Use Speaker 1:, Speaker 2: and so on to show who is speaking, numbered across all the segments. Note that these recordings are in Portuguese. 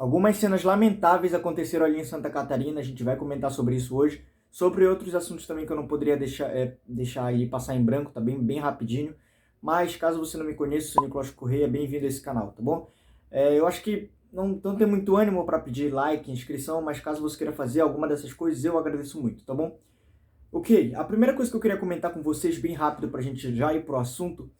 Speaker 1: Algumas cenas lamentáveis aconteceram ali em Santa Catarina, a gente vai comentar sobre isso hoje, sobre outros assuntos também que eu não poderia deixar aí passar em branco, tá bem rapidinho. Mas caso você não me conheça, eu sou Nicolas Correia, bem-vindo a esse canal, tá bom? Eu acho que não tem muito ânimo para pedir like, inscrição, mas caso você queira fazer alguma dessas coisas, eu agradeço muito, tá bom? Ok, a primeira coisa que eu queria comentar com vocês, bem rápido, para a gente já ir pro assunto,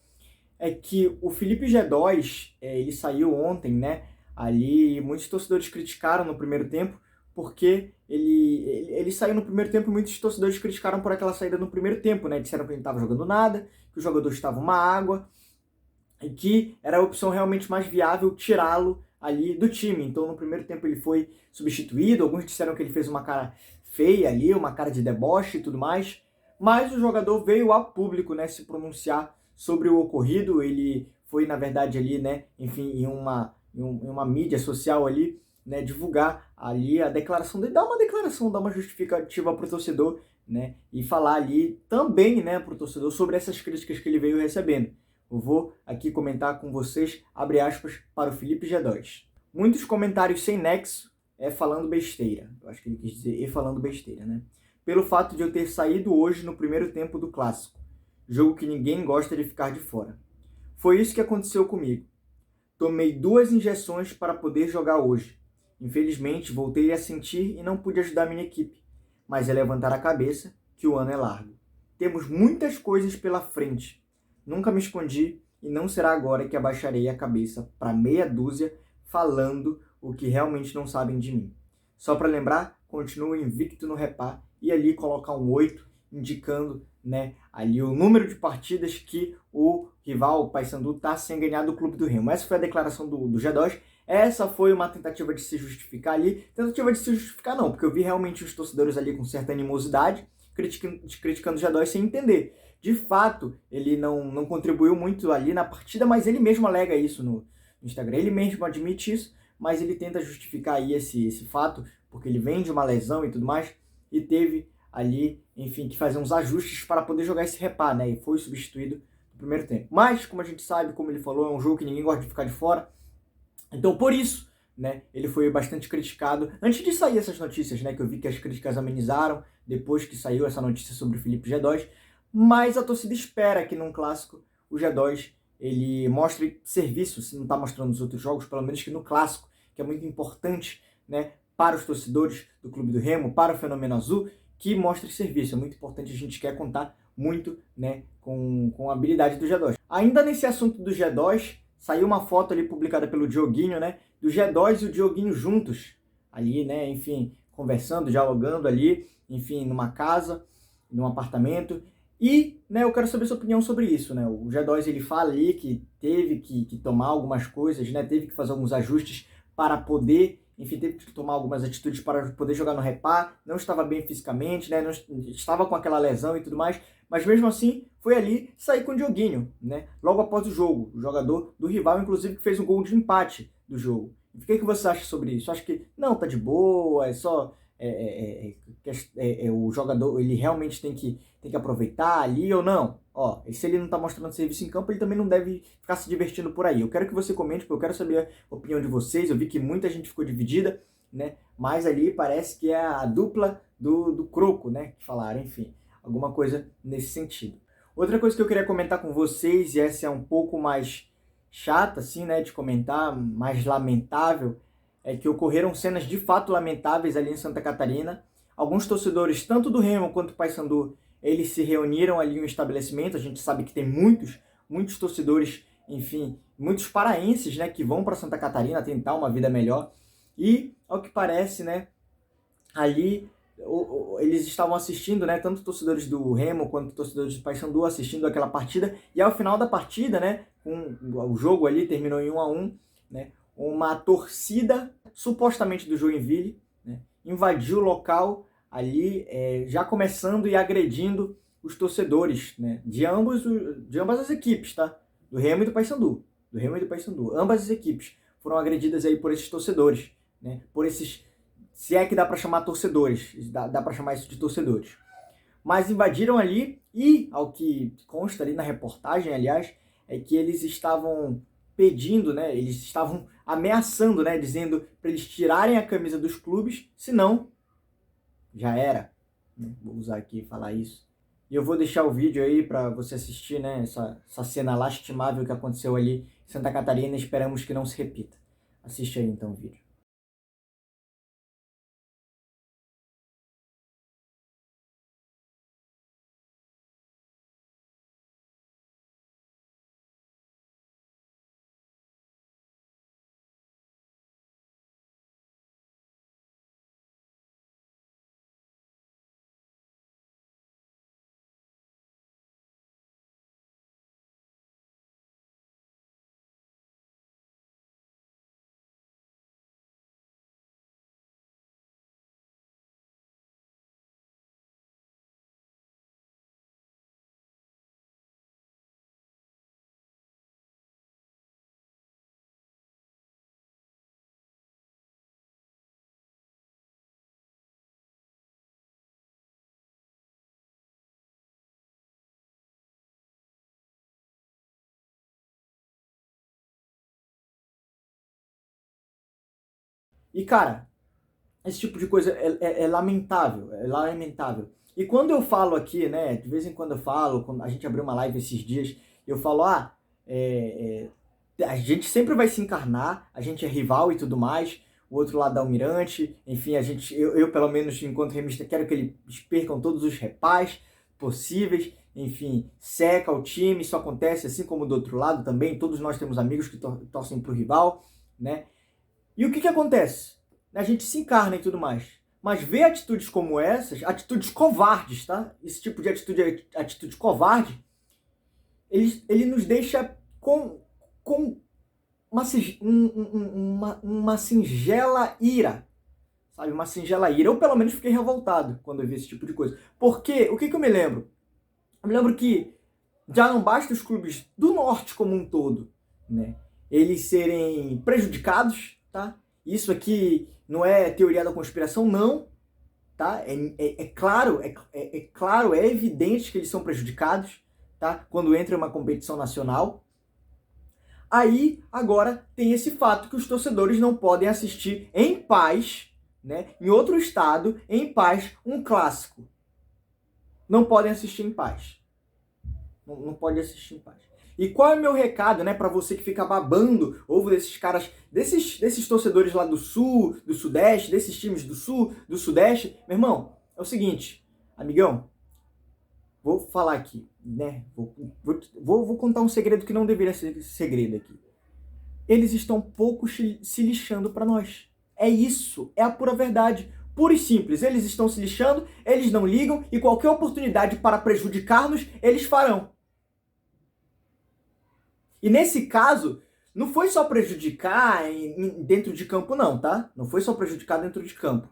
Speaker 1: é que o Felipe G2, ele saiu ontem, né? Ali, muitos torcedores criticaram no primeiro tempo, porque ele saiu no primeiro tempo e muitos torcedores criticaram por aquela saída no primeiro tempo, né? Disseram que ele não estava jogando nada, que o jogador estava uma água, e que era a opção realmente mais viável tirá-lo ali do time. Então, no primeiro tempo ele foi substituído, alguns disseram que ele fez uma cara feia ali, uma cara de deboche e tudo mais, mas o jogador veio a público, né, se pronunciar sobre o ocorrido. Ele foi, na verdade, ali, né, enfim, em uma mídia social ali, né, divulgar ali a declaração dele, dar uma justificativa para o torcedor, né, e falar ali também, né, para o torcedor sobre essas críticas que ele veio recebendo. Eu vou aqui comentar com vocês, abre aspas, para o Felipe G2. Muitos comentários sem nexo falando besteira. Eu acho que ele quis dizer falando besteira, né? Pelo fato de eu ter saído hoje no primeiro tempo do Clássico. Jogo que ninguém gosta de ficar de fora. Foi isso que aconteceu comigo. Tomei 2 injeções para poder jogar hoje. Infelizmente, voltei a sentir e não pude ajudar minha equipe. Mas é levantar a cabeça que o ano é largo. Temos muitas coisas pela frente. Nunca me escondi e não será agora que abaixarei a cabeça para meia dúzia falando o que realmente não sabem de mim. Só para lembrar, continuo invicto no Repá e ali colocar um 8, indicando, né, ali o número de partidas que o rival, o Paysandu, está sem ganhar do Clube do Remo. Essa foi a declaração do G2. Essa foi uma tentativa de se justificar ali. Tentativa de se justificar não, porque eu vi realmente os torcedores ali com certa animosidade, criticando o G2 sem entender. De fato, ele não contribuiu muito ali na partida, mas ele mesmo alega isso no Instagram. Ele mesmo admite isso, mas ele tenta justificar aí esse fato, porque ele vem de uma lesão e tudo mais, e teve ali, enfim, que fazer uns ajustes para poder jogar esse Repá, né? E foi substituído no primeiro tempo. Mas, como a gente sabe, como ele falou, é um jogo que ninguém gosta de ficar de fora. Então, por isso, né, ele foi bastante criticado. Antes de sair essas notícias, né, que eu vi que as críticas amenizaram, depois que saiu essa notícia sobre o Felipe G2, mas a torcida espera que num clássico o G2 ele mostre serviço, se não está mostrando nos outros jogos, pelo menos que no clássico, que é muito importante, né, para os torcedores do Clube do Remo, para o Fenômeno Azul, que mostre serviço. É muito importante, a gente quer contar muito, né, com a habilidade do G2. Ainda nesse assunto do G2, saiu uma foto ali publicada pelo Dioguinho, né, do G2 e o Dioguinho juntos, ali, né, enfim, conversando, dialogando ali, enfim, numa casa, num apartamento. E, né, eu quero saber sua opinião sobre isso, né? O G2 ele fala ali que teve que tomar algumas coisas, né? Teve que fazer alguns ajustes para poder, enfim, teve que tomar algumas atitudes para poder jogar no Repá, não estava bem fisicamente, né? Não estava com aquela lesão e tudo mais, mas mesmo assim foi ali sair com o Dioguinho, né? Logo após o jogo, o jogador do rival, inclusive, que fez um gol de empate do jogo. O que você acha sobre isso? Acho que não, tá de boa, é só o jogador ele realmente tem que aproveitar ali ou não. Ó, se ele não tá mostrando serviço em campo, ele também não deve ficar se divertindo por aí. Eu quero que você comente, porque eu quero saber a opinião de vocês. Eu vi que muita gente ficou dividida, né? Mas ali parece que é a dupla do Croco, né? Que falaram, enfim, alguma coisa nesse sentido. Outra coisa que eu queria comentar com vocês, e essa é um pouco mais chata, assim, né, de comentar, mais lamentável, é que ocorreram cenas de fato lamentáveis ali em Santa Catarina. Alguns torcedores, tanto do Remo quanto do Paysandu, eles se reuniram ali em um estabelecimento. A gente sabe que tem muitos torcedores, enfim, muitos paraenses, né, que vão para Santa Catarina tentar uma vida melhor. E, ao que parece, né, ali eles estavam assistindo, né, tanto torcedores do Remo quanto torcedores do Paysandu assistindo aquela partida. E ao final da partida, né, o jogo ali terminou em 1-1, né, uma torcida, supostamente do Joinville, né, invadiu o local ali, já começando e agredindo os torcedores, né, de ambas as equipes, tá? Do Remo e do Paysandu. Ambas as equipes foram agredidas aí por esses torcedores, né, por esses, se é que dá para chamar torcedores, dá para chamar isso de torcedores. Mas invadiram ali e, ao que consta ali na reportagem, aliás, é que eles estavam pedindo, né, eles estavam ameaçando, né, dizendo para eles tirarem a camisa dos clubes, senão já era, né? Vou usar aqui e falar isso. E eu vou deixar o vídeo aí para você assistir, né, essa cena lastimável que aconteceu ali em Santa Catarina, esperamos que não se repita. Assiste aí então o vídeo. E cara, esse tipo de coisa é lamentável, é lamentável. E quando eu falo aqui, né, de vez em quando eu falo, quando a gente abriu uma live esses dias, eu falo, a gente sempre vai se encarnar, a gente é rival e tudo mais, o outro lado da Almirante, enfim, eu pelo menos enquanto remista quero que eles percam todos os repais possíveis, enfim, seca o time, isso acontece assim como do outro lado também, todos nós temos amigos que torcem pro rival, né? E o que acontece? A gente se encarna e tudo mais. Mas ver atitudes como essas, atitudes covardes, tá? Esse tipo de atitude covarde, ele nos deixa com uma singela ira, sabe? Uma singela ira. Eu, pelo menos, fiquei revoltado quando eu vi esse tipo de coisa. Porque, o que eu me lembro? Eu me lembro que já não basta os clubes do norte como um todo, né, eles serem prejudicados, tá? Isso aqui não é teoria da conspiração, não, tá? É claro, claro, é evidente que eles são prejudicados, tá? Quando entra em uma competição nacional. Aí, agora, tem esse fato que os torcedores não podem assistir em paz, né, em outro estado, em paz, um clássico. Não podem assistir em paz. Não pode assistir em paz. E qual é o meu recado, né, para você que fica babando ovo desses caras, desses torcedores lá do sul, do sudeste, desses times do sul, do sudeste? Meu irmão, é o seguinte, amigão, vou falar aqui, né, vou contar um segredo que não deveria ser segredo aqui. Eles estão pouco se lixando para nós. É isso, é a pura verdade. Puro e simples, eles estão se lixando, eles não ligam e qualquer oportunidade para prejudicar-nos, eles farão. E nesse caso, não foi só prejudicar dentro de campo não, tá? Não foi só prejudicar dentro de campo.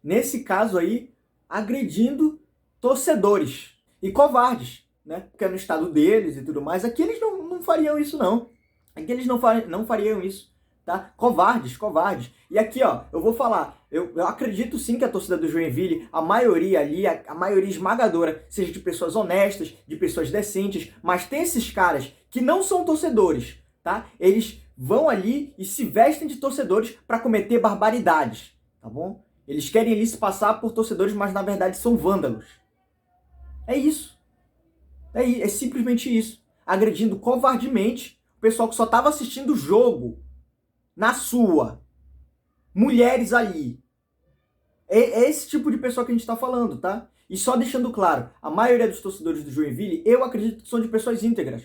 Speaker 1: Nesse caso aí, agredindo torcedores e covardes, né? Porque é no estado deles e tudo mais. Aqui eles não fariam isso não. Aqui eles não fariam isso, tá? Covardes, covardes. E aqui, ó, eu vou falar, eu acredito sim que a torcida do Joinville, a maioria ali, a maioria esmagadora, seja de pessoas honestas, de pessoas decentes, mas tem esses caras que não são torcedores, tá? Eles vão ali e se vestem de torcedores para cometer barbaridades, tá bom? Eles querem ali se passar por torcedores, mas na verdade são vândalos. É isso. É simplesmente isso. Agredindo covardemente o pessoal que só estava assistindo o jogo na sua. Mulheres ali. É esse tipo de pessoa que a gente está falando, tá? E só deixando claro, a maioria dos torcedores do Joinville, eu acredito que são de pessoas íntegras.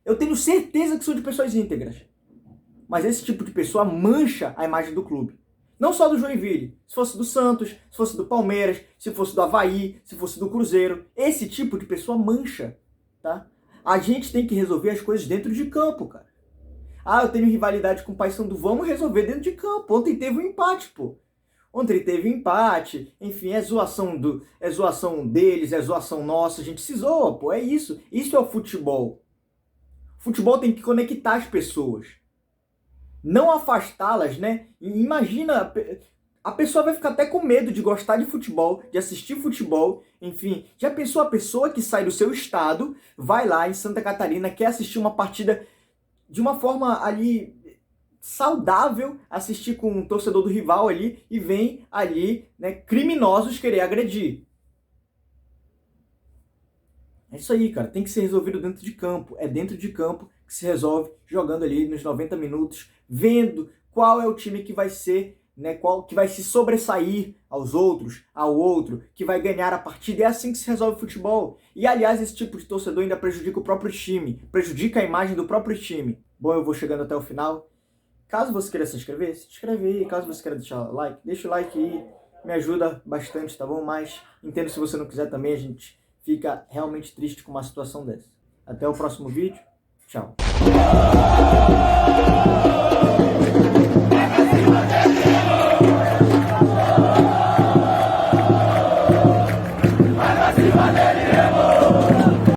Speaker 1: Eu tenho certeza que são de pessoas íntegras. Mas esse tipo de pessoa mancha a imagem do clube. Não só do Joinville. Se fosse do Santos, se fosse do Palmeiras, se fosse do Avaí, se fosse do Cruzeiro. Esse tipo de pessoa mancha, tá? A gente tem que resolver as coisas dentro de campo, cara. Ah, eu tenho rivalidade com o Paysandu. Vamos resolver dentro de campo. Ontem teve um empate, pô. Ontem teve um empate. Enfim, é zoação deles, é zoação nossa. A gente se zoa, pô. É isso. Isso é o futebol. O futebol tem que conectar as pessoas. Não afastá-las, né? Imagina, a pessoa vai ficar até com medo de gostar de futebol, de assistir futebol, enfim. Já pensou a pessoa que sai do seu estado, vai lá em Santa Catarina, quer assistir uma partida de uma forma ali saudável assistir com um torcedor do rival ali e vem ali, né, criminosos querer agredir. É isso aí, cara. Tem que ser resolvido dentro de campo. É dentro de campo que se resolve, jogando ali nos 90 minutos, vendo qual é o time que vai ser, né, qual que vai se sobressair aos outros, ao outro, que vai ganhar a partida. É assim que se resolve o futebol. E, aliás, esse tipo de torcedor ainda prejudica o próprio time, prejudica a imagem do próprio time. Bom, eu vou chegando até o final. Caso você queira se inscrever, se inscreve aí. Caso você queira deixar o like, deixa o like aí. Me ajuda bastante, tá bom? Mas entendo se você não quiser também, a gente fica realmente triste com uma situação dessa. Até o próximo vídeo. Tchau.